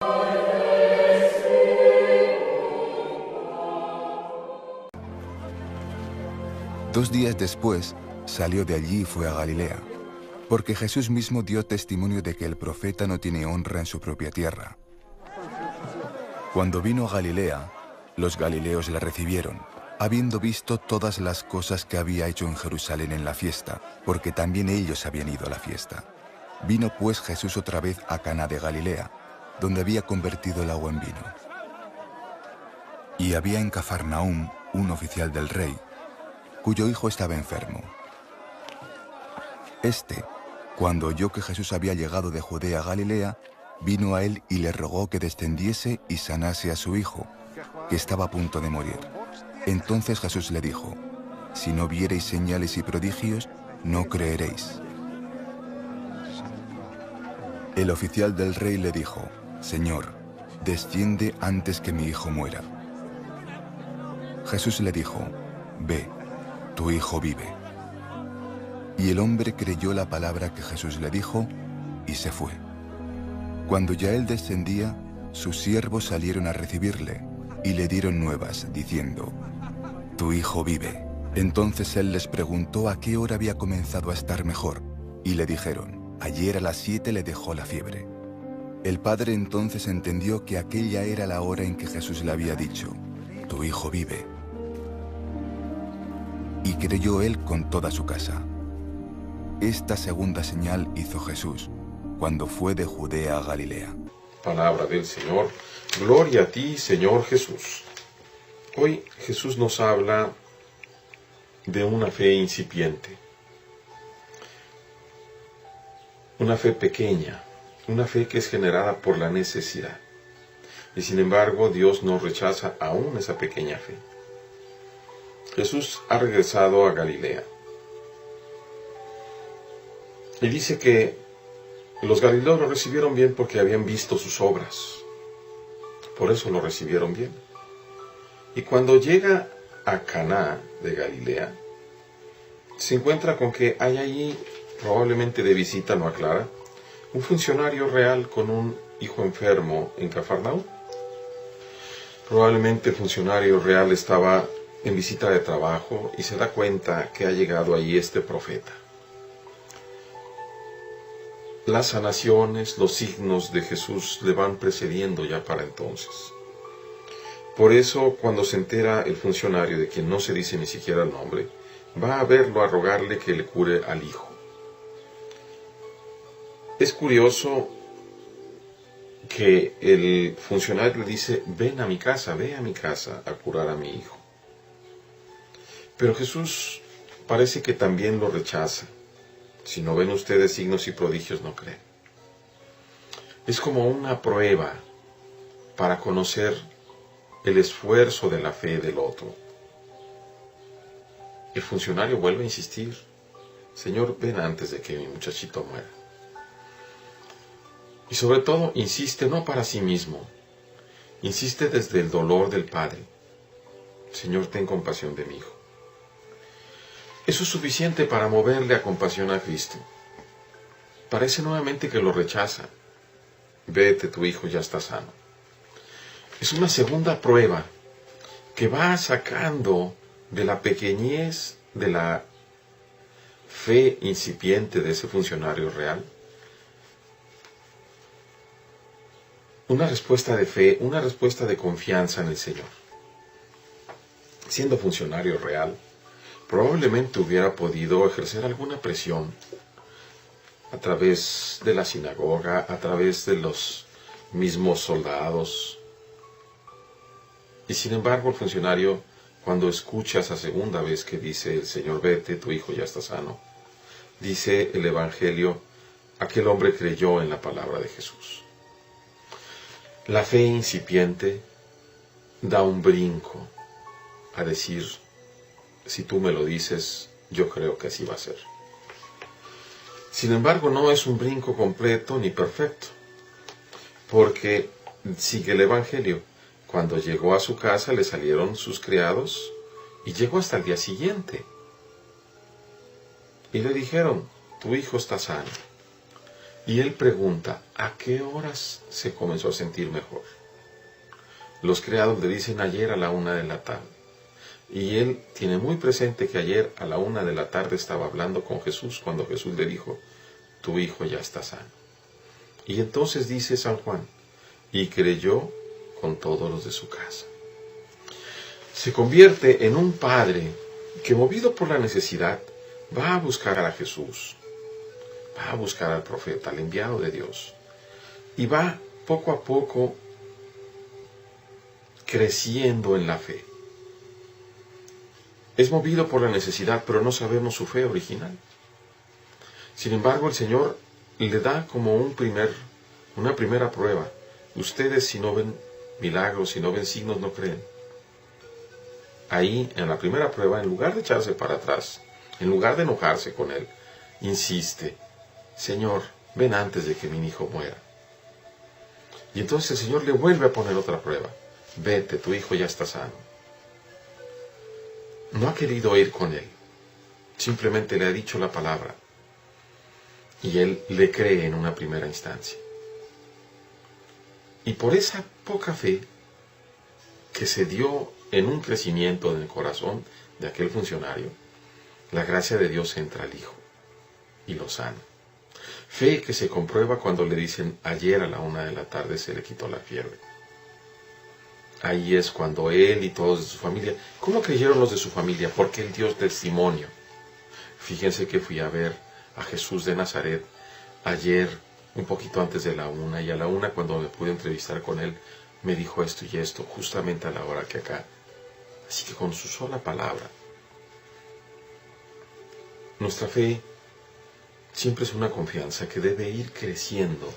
2 días después, salió de allí y fue a Galilea, porque Jesús mismo dio testimonio de que el profeta no tiene honra en su propia tierra. Cuando vino a Galilea, los galileos le recibieron, habiendo visto todas las cosas que había hecho en Jerusalén en la fiesta, porque también ellos habían ido a la fiesta. Vino pues Jesús otra vez a Caná de Galilea, donde había convertido el agua en vino. Y había en Cafarnaúm un oficial del rey, cuyo hijo estaba enfermo. Este, cuando oyó que Jesús había llegado de Judea a Galilea, vino a él y le rogó que descendiese y sanase a su hijo, que estaba a punto de morir. Entonces Jesús le dijo: si no viereis señales y prodigios, no creeréis. El oficial del rey le dijo: Señor, desciende antes que mi hijo muera. Jesús le dijo: ve, tu hijo vive. Y el hombre creyó la palabra que Jesús le dijo y se fue. Cuando ya él descendía, sus siervos salieron a recibirle y le dieron nuevas, diciendo: tu hijo vive. Entonces él les preguntó a qué hora había comenzado a estar mejor, y le dijeron: ayer a las 7 le dejó la fiebre. El padre entonces entendió que aquella era la hora en que Jesús le había dicho: tu hijo vive. Y creyó él con toda su casa. Esta segunda señal hizo Jesús, cuando fue de Judea a Galilea. Palabra del Señor. Gloria a ti, Señor Jesús. Hoy Jesús nos habla de una fe incipiente, una fe pequeña, una fe que es generada por la necesidad. Y sin embargo, Dios no rechaza aún esa pequeña fe. Jesús ha regresado a Galilea. Y dice que los galileos lo recibieron bien porque habían visto sus obras. Por eso lo recibieron bien. Y cuando llega a Caná de Galilea, se encuentra con que hay allí, probablemente de visita, no aclara, un funcionario real con un hijo enfermo en Cafarnaúm. Probablemente el funcionario real estaba en visita de trabajo y se da cuenta que ha llegado allí este profeta. Las sanaciones, los signos de Jesús le van precediendo ya para entonces. Por eso, cuando se entera el funcionario, de quien no se dice ni siquiera el nombre, va a verlo a rogarle que le cure al hijo. Es curioso que el funcionario le dice: ven a mi casa, ve a mi casa a curar a mi hijo. Pero Jesús parece que también lo rechaza. Si no ven ustedes signos y prodigios, no creen. Es como una prueba para conocer el esfuerzo de la fe del otro. El funcionario vuelve a insistir: Señor, ven antes de que mi muchachito muera. Y sobre todo, insiste no para sí mismo, insiste desde el dolor del Padre. Señor, ten compasión de mi hijo. Eso es suficiente para moverle a compasión a Cristo. Parece nuevamente que lo rechaza. Vete, tu hijo ya está sano. Es una segunda prueba que va sacando de la pequeñez de la fe incipiente de ese funcionario real una respuesta de fe, una respuesta de confianza en el Señor. Siendo funcionario real, probablemente hubiera podido ejercer alguna presión a través de la sinagoga, a través de los mismos soldados. Y sin embargo, el funcionario, cuando escucha esa segunda vez que dice el Señor, vete, tu hijo ya está sano, dice el Evangelio, aquel hombre creyó en la palabra de Jesús. La fe incipiente da un brinco a decir, si tú me lo dices, yo creo que así va a ser. Sin embargo, no es un brinco completo ni perfecto, porque sigue el Evangelio. Cuando llegó a su casa le salieron sus criados y llegó hasta el día siguiente. Y le dijeron, tu hijo está sano. Y él pregunta, ¿a qué horas se comenzó a sentir mejor? Los criados le dicen ayer a la 1 de la tarde. Y él tiene muy presente que ayer a la 1 de la tarde estaba hablando con Jesús cuando Jesús le dijo, tu hijo ya está sano. Y entonces dice San Juan, y creyó con todos los de su casa. Se convierte en un padre que, movido por la necesidad, va a buscar a Jesús, va a buscar al profeta, al enviado de Dios, y va poco a poco creciendo en la fe. Es movido por la necesidad, pero no sabemos su fe original. Sin embargo, el Señor le da como una primera prueba. Ustedes, si no ven milagros, si no ven signos, no creen. Ahí, en la primera prueba, en lugar de echarse para atrás, en lugar de enojarse con él, insiste, Señor, ven antes de que mi hijo muera. Y entonces el Señor le vuelve a poner otra prueba. Vete, tu hijo ya está sano. No ha querido ir con él. Simplemente le ha dicho la palabra. Y él le cree en una primera instancia. Y por esa poca fe que se dio en un crecimiento en el corazón de aquel funcionario, la gracia de Dios entra al hijo y lo sana. Fe que se comprueba cuando le dicen ayer a la 1 de la tarde se le quitó la fiebre. Ahí es cuando él y todos de su familia, ¿cómo creyeron los de su familia? Porque él dio testimonio. Fíjense que fui a ver a Jesús de Nazaret ayer, un poquito antes de la 1, y a la 1 cuando me pude entrevistar con él, me dijo esto y esto, justamente a la hora que acá. Así que con su sola palabra, nuestra fe siempre es una confianza que debe ir creciendo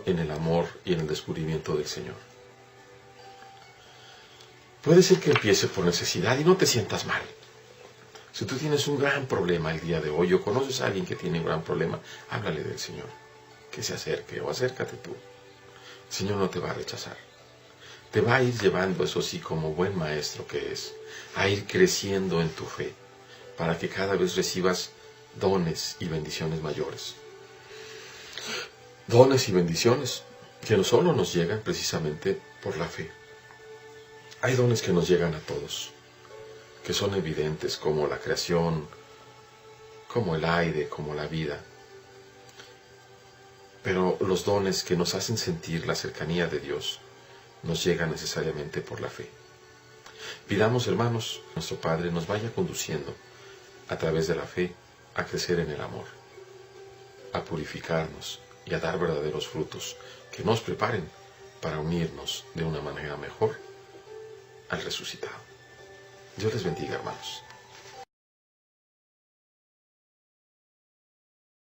en el amor y en el descubrimiento del Señor. Puede ser que empiece por necesidad y no te sientas mal. Si tú tienes un gran problema el día de hoy o conoces a alguien que tiene un gran problema, háblale del Señor, que se acerque o acércate tú. El Señor no te va a rechazar. Te va a ir llevando, eso sí, como buen maestro que es, a ir creciendo en tu fe, para que cada vez recibas dones y bendiciones mayores. Dones y bendiciones que no solo nos llegan precisamente por la fe. Hay dones que nos llegan a todos, que son evidentes, como la creación, como el aire, como la vida. Pero los dones que nos hacen sentir la cercanía de Dios nos llegan necesariamente por la fe. Pidamos, hermanos, nuestro Padre nos vaya conduciendo a través de la fe a crecer en el amor, a purificarnos y a dar verdaderos frutos que nos preparen para unirnos de una manera mejor al resucitado. Dios les bendiga, hermanos.